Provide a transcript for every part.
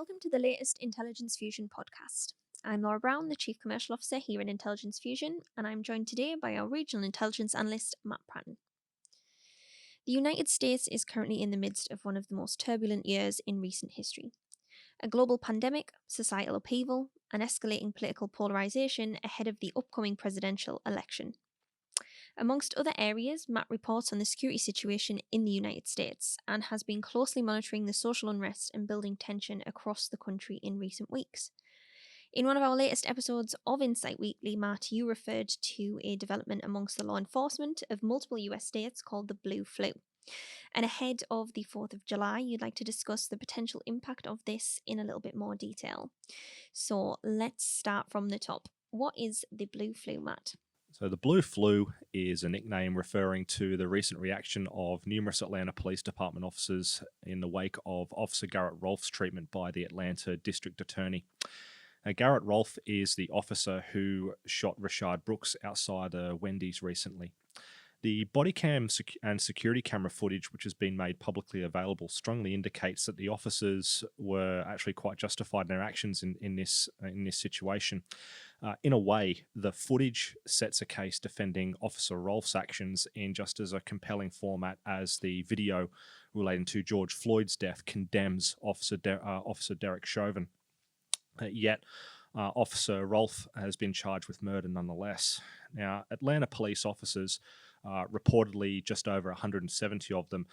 welcome to the latest Intelligence Fusion podcast. I'm Laura Brown, the Chief Commercial Officer here in Intelligence Fusion, and I'm joined today by our Regional Intelligence Analyst, Matt Pratten. The United States is currently in the midst of one of the most turbulent years in recent history. A global pandemic, societal upheaval, and escalating political polarisation ahead of the upcoming presidential election. Amongst other areas, Matt reports on the security situation in the United States and has been closely monitoring the social unrest and building tension across the country in recent weeks. In one of our latest episodes of Insight Weekly, Matt, you referred to a development amongst the law enforcement of multiple US states called the Blue Flu. And ahead of the 4th of July, you'd like to discuss the potential impact of this in a little bit more detail. So let's start from the top. What is the Blue Flu, Matt? So the Blue Flu is a nickname referring to the recent reaction of numerous Atlanta Police Department officers in the wake of Officer Garrett Rolfe's treatment by the Atlanta District Attorney. Garrett Rolfe is the officer who shot Rashad Brooks outside a Wendy's recently. The body cam and security camera footage, which has been made publicly available, strongly indicates that the officers were actually quite justified in their actions in this situation. In a way, the footage sets a case defending Officer Rolfe's actions in just as a compelling format as the video relating to George Floyd's death condemns Officer Derek Chauvin. Yet, Officer Rolfe has been charged with murder nonetheless. Now, Atlanta police officers, reportedly just over 170 of them,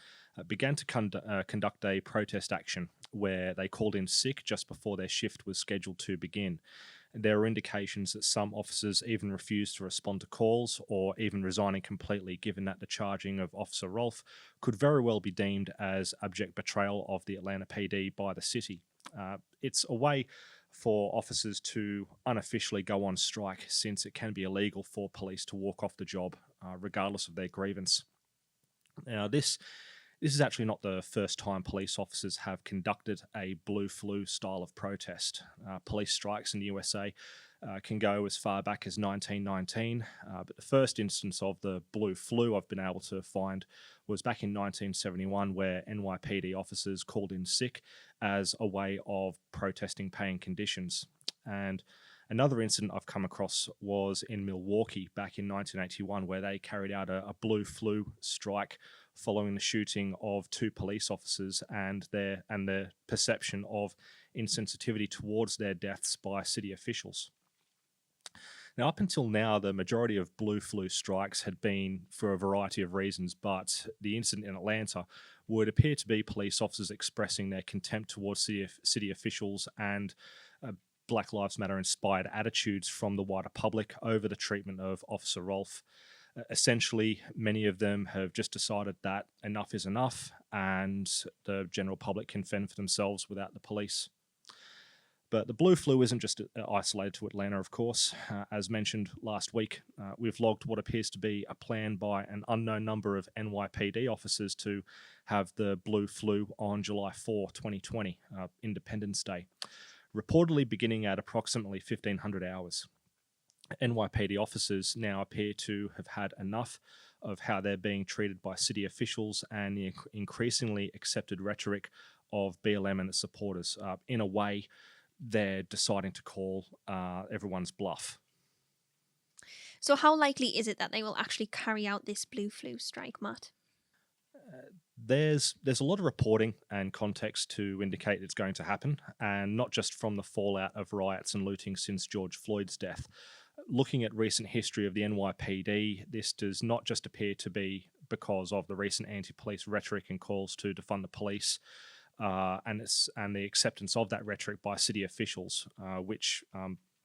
began to conduct a protest action where they called in sick just before their shift was scheduled to begin. There were indications that some officers even refused to respond to calls or even resigning completely, given that the charging of Officer Rolfe could very well be deemed as abject betrayal of the Atlanta PD by the city. It's a way for officers to unofficially go on strike, since it can be illegal for police to walk off the job regardless of their grievance. Now, this is actually not the first time police officers have conducted a Blue Flu style of protest. Police strikes in the USA can go as far back as 1919, but the first instance of the Blue Flu I've been able to find was back in 1971, where NYPD officers called in sick as a way of protesting pay and conditions. And another incident I've come across was in Milwaukee back in 1981, where they carried out a Blue Flu strike following the shooting of two police officers and their perception of insensitivity towards their deaths by city officials. Now, up until now, the majority of Blue Flu strikes had been for a variety of reasons, but the incident in Atlanta would appear to be police officers expressing their contempt towards city officials and Black Lives Matter inspired attitudes from the wider public over the treatment of Officer Rolfe. Essentially, many of them have just decided that enough is enough and the general public can fend for themselves without the police. But the Blue Flu isn't just isolated to Atlanta, of course. As mentioned last week, we've logged what appears to be a plan by an unknown number of NYPD officers to have the Blue Flu on July 4, 2020, Independence Day, reportedly beginning at approximately 1500 hours. NYPD officers now appear to have had enough of how they're being treated by city officials and the increasingly accepted rhetoric of BLM and its supporters. In a way, they're deciding to call everyone's bluff. So how likely is it that they will actually carry out this Blue Flu strike, Matt? There's a lot of reporting and context to indicate it's going to happen, and not just from the fallout of riots and looting since George Floyd's death. Looking at recent history of the NYPD, this does not just appear to be because of the recent anti-police rhetoric and calls to defund the police, and the acceptance of that rhetoric by city officials, which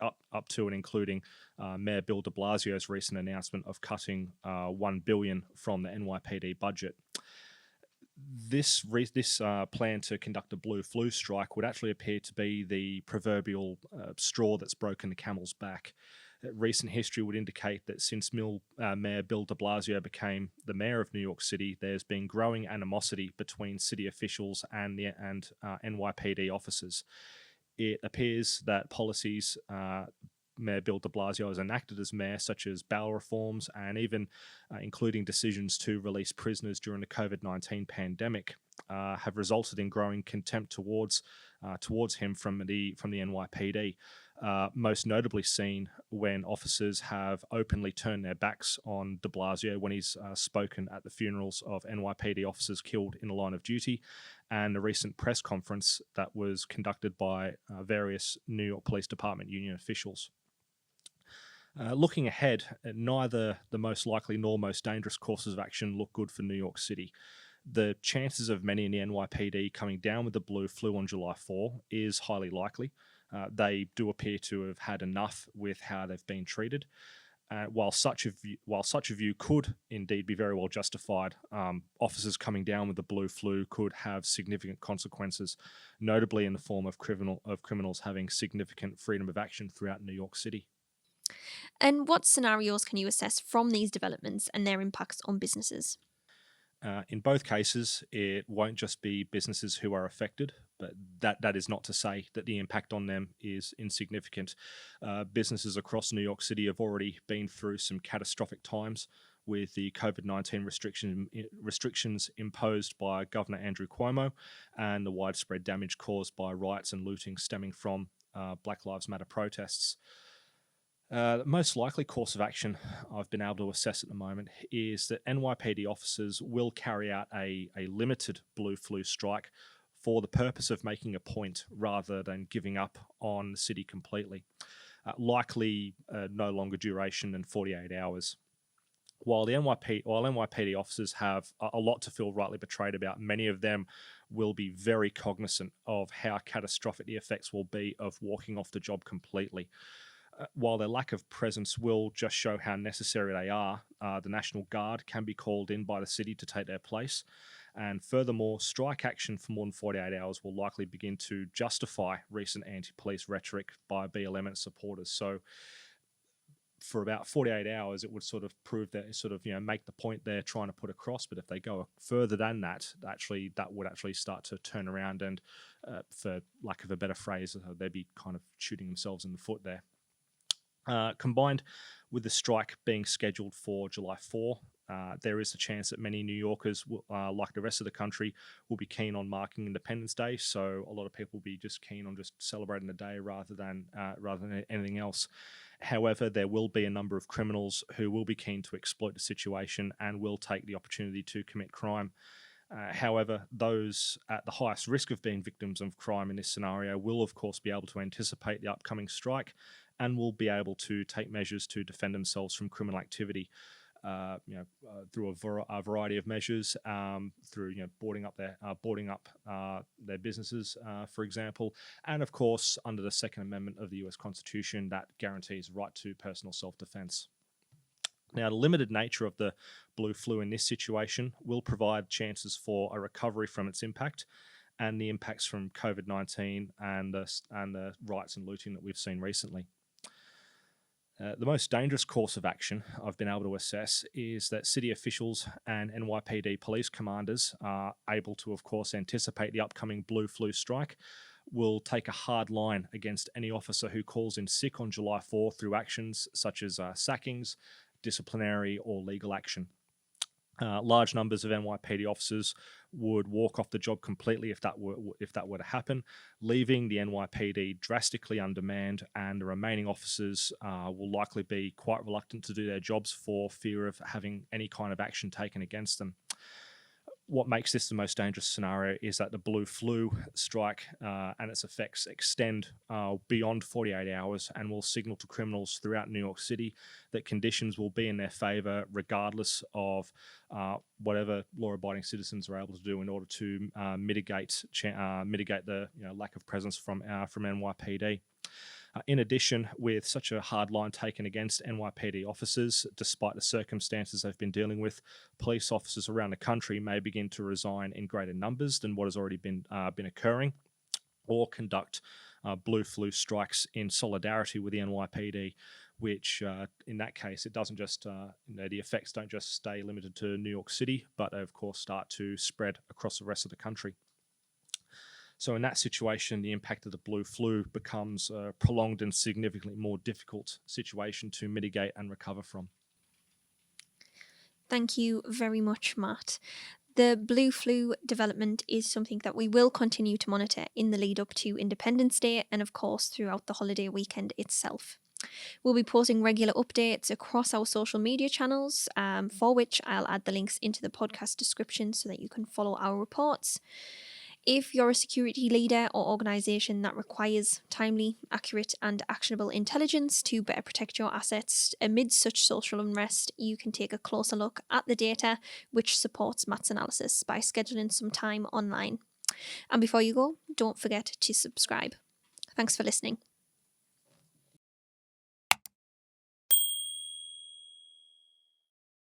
up to and including Mayor Bill de Blasio's recent announcement of cutting $1 billion from the NYPD budget. This plan to conduct a Blue Flu strike would actually appear to be the proverbial straw that's broken the camel's back. Recent history would indicate that since Mayor Bill de Blasio became the mayor of New York City, there's been growing animosity between city officials and NYPD officers. It appears that policies Mayor Bill de Blasio has enacted as mayor, such as bail reforms and even including decisions to release prisoners during the COVID-19 pandemic, have resulted in growing contempt towards towards him from the NYPD. Most notably seen when officers have openly turned their backs on de Blasio when he's spoken at the funerals of NYPD officers killed in the line of duty, and the recent press conference that was conducted by various New York Police Department union officials. Looking ahead, neither the most likely nor most dangerous courses of action look good for New York City. The chances of many in the NYPD coming down with the blue flu on July 4 is highly likely. They do appear to have had enough with how they've been treated. While such a view could indeed be very well justified, officers coming down with the blue flu could have significant consequences, notably in the form of criminals having significant freedom of action throughout New York City. And what scenarios can you assess from these developments and their impacts on businesses? In both cases, it won't just be businesses who are affected, but that is not to say that the impact on them is insignificant. Businesses across New York City have already been through some catastrophic times with the COVID-19 restrictions imposed by Governor Andrew Cuomo and the widespread damage caused by riots and looting stemming from Black Lives Matter protests. The most likely course of action I've been able to assess at the moment is that NYPD officers will carry out a limited blue flu strike for the purpose of making a point rather than giving up on the city completely. Likely no longer duration than 48 hours. While NYPD officers have a lot to feel rightly betrayed about, many of them will be very cognizant of how catastrophic the effects will be of walking off the job completely. While their lack of presence will just show how necessary they are, the National Guard can be called in by the city to take their place. And furthermore, strike action for more than 48 hours will likely begin to justify recent anti-police rhetoric by BLM and supporters. So for about 48 hours, it would sort of prove that, make the point they're trying to put across. But if they go further than that, that would actually start to turn around and, for lack of a better phrase, they'd be kind of shooting themselves in the foot there. Combined with the strike being scheduled for July 4, there is a chance that many New Yorkers, like the rest of the country, will be keen on marking Independence Day. So a lot of people will be just keen on just celebrating the day rather than anything else. However, there will be a number of criminals who will be keen to exploit the situation and will take the opportunity to commit crime. However, those at the highest risk of being victims of crime in this scenario will, of course, be able to anticipate the upcoming strike and will be able to take measures to defend themselves from criminal activity, through a variety of measures, through boarding up their businesses, for example, and of course under the Second Amendment of the U.S. Constitution that guarantees right to personal self-defense. Now, the limited nature of the blue flu in this situation will provide chances for a recovery from its impact and the impacts from COVID-19 and the riots and looting that we've seen recently. The most dangerous course of action I've been able to assess is that city officials and NYPD police commanders are able to, of course, anticipate the upcoming blue flu strike, will take a hard line against any officer who calls in sick on July 4 through actions such as sackings, disciplinary or legal action. Large numbers of NYPD officers would walk off the job completely if that were to happen, leaving the NYPD drastically undermanned, and the remaining officers will likely be quite reluctant to do their jobs for fear of having any kind of action taken against them. What makes this the most dangerous scenario is that the blue flu strike and its effects extend beyond 48 hours and will signal to criminals throughout New York City that conditions will be in their favor regardless of whatever law-abiding citizens are able to do in order to mitigate the lack of presence from NYPD. In addition, with such a hard line taken against NYPD officers, despite the circumstances they've been dealing with, police officers around the country may begin to resign in greater numbers than what has already been occurring, or conduct blue flu strikes in solidarity with the NYPD, which in that case, it doesn't just, the effects don't just stay limited to New York City, but they of course start to spread across the rest of the country. So in that situation, the impact of the blue flu becomes a prolonged and significantly more difficult situation to mitigate and recover from. Thank you very much, Matt. The blue flu development is something that we will continue to monitor in the lead up to Independence Day and, of course, throughout the holiday weekend itself. We'll be posting regular updates across our social media channels, for which I'll add the links into the podcast description so that you can follow our reports. If you're a security leader or organisation that requires timely, accurate, and actionable intelligence to better protect your assets amid such social unrest, you can take a closer look at the data which supports Matt's analysis by scheduling some time online. And before you go, don't forget to subscribe. Thanks for listening.